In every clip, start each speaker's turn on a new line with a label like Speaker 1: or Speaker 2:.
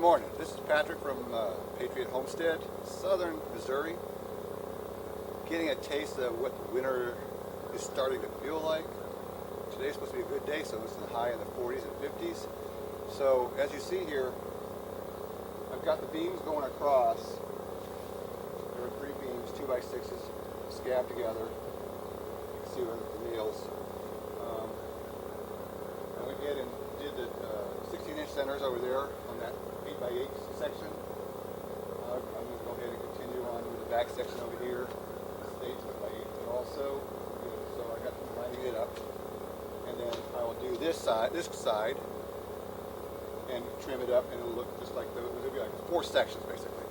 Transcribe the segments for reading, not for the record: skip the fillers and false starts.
Speaker 1: morning. This is Patrick from Patriot Homestead, southern Missouri. Getting a taste of what winter is starting to feel like. Today's supposed to be a good day, so it's in the high in the 40s and 50s. So as you see here, I've got the beams going across. There are 3 beams, 2x6s, scabbed together. You can see where the nails. I went ahead and did the 16-inch centers over there on that 8x8 section. I'm going to go ahead and continue on with the back section over here. It stays 8x8, but also, so I got lining it up. And then I will do this side, and trim it up, and it'll look just like it'll be like 4 sections basically.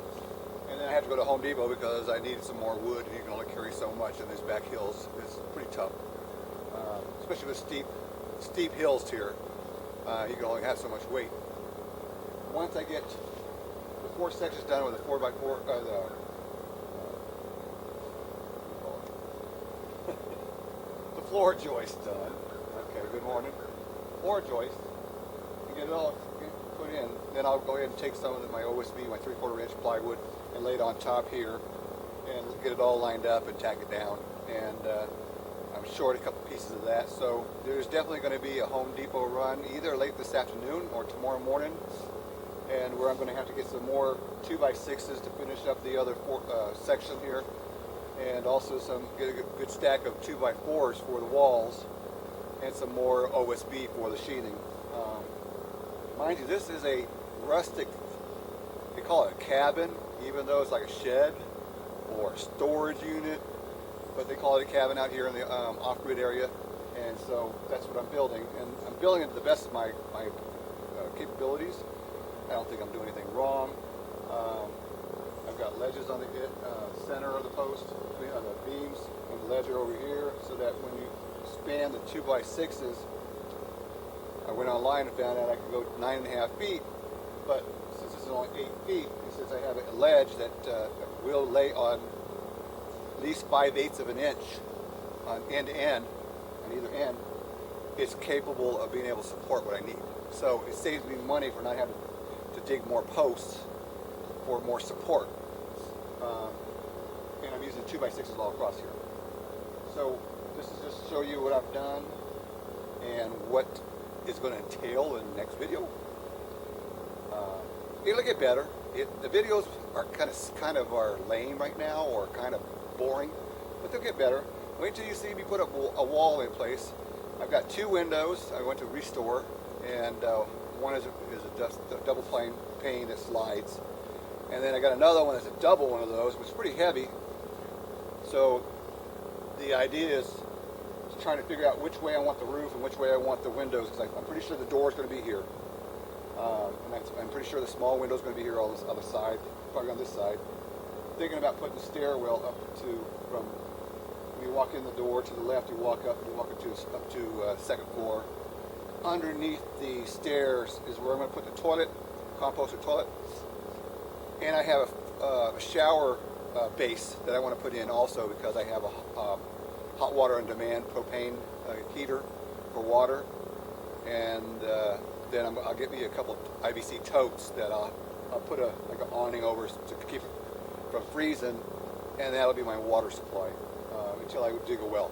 Speaker 1: And then I have to go to Home Depot because I needed some more wood, and you can only carry so much in these back hills. It's pretty tough, especially with steep hills here. You can only have so much weight. Once I get the 4 sections done with a 4x4, the floor joist done. Okay, good morning. Floor joist. And get it all put in. Then I'll go ahead and take some of my OSB, my 3/4 inch plywood, and lay it on top here, and get it all lined up and tack it down. And I'm short a couple pieces of that, so there's definitely going to be a Home Depot run either late this afternoon or tomorrow morning, and where I'm going to have to get some more 2x6s to finish up the other section here, and also get a good stack of 2x4s for the walls, and some more OSB for the sheathing. Mind you, this is a rustic, they call it a cabin, even though it's like a shed or a storage unit. But they call it a cabin out here in the off-grid area, and so that's what I'm building. And I'm building it to the best of my capabilities. I don't think I'm doing anything wrong. I've got ledges on the center of the post, on the beams, and the ledge over here, so that when you span the 2x6s, I went online and found out I could go 9.5 feet, but since this is only 8 feet, and since I have a ledge that will lay on at least 5/8 of an inch on end to end, on either end, it's capable of being able to support what I need. So it saves me money for not having to dig more posts for more support. And I'm using 2x6s all across here. So this is just to show you what I've done and what is going to entail in the next video. It'll get better. The videos are kind of are lame right now, or kind of boring, but they'll get better. Wait till you see me put a wall in place. I've got 2 windows I went to restore, and one is a double pane that slides, and then I got another one that's a double one of those, which is pretty heavy. So the idea is trying to figure out which way I want the roof and which way I want the windows, because I'm pretty sure the door is going to be here, and I'm pretty sure the small window is going to be here on this other side, probably on this side. Thinking about putting the stairwell up from when you walk in the door to the left, you walk up to second floor. Underneath the stairs is where I'm going to put the toilet, composted toilet, and I have a shower base that I want to put in also, because I have a hot water on demand propane heater for water, and then I'll get me a couple IBC totes that I'll put like an awning over to keep it from freezing, and that'll be my water supply until I would dig a well.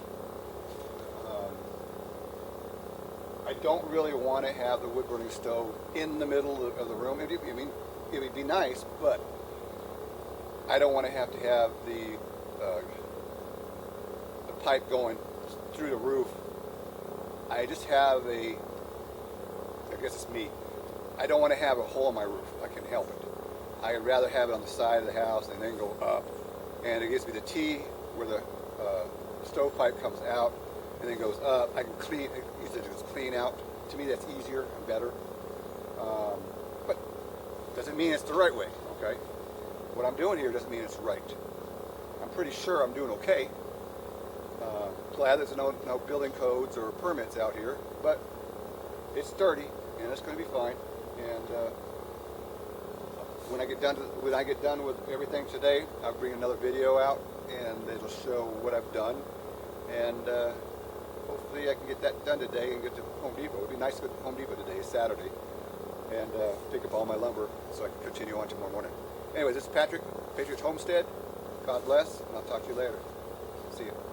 Speaker 1: I don't really want to have the wood burning stove in the middle of the room. It would be nice, but I don't want to have the pipe going through the roof. I just have I guess it's me. I don't want to have a hole in my roof. I can help it. I'd rather have it on the side of the house and then go up. And it gives me the T where the stovepipe comes out and then goes up. I can use it to clean out. To me, that's easier and better. But doesn't mean it's the right way, okay? What I'm doing here doesn't mean it's right. I'm pretty sure I'm doing okay. Glad there's no building codes or permits out here, but it's sturdy and it's going to be fine. And when I get done with everything today, I'll bring another video out, and it'll show what I've done, and hopefully I can get that done today and get to Home Depot. It'd be nice to go to Home Depot today, Saturday. and pick up all my lumber so I can continue on tomorrow morning. Anyways, this is Patrick, Patriot's Homestead. God bless, and I'll talk to you later. See you.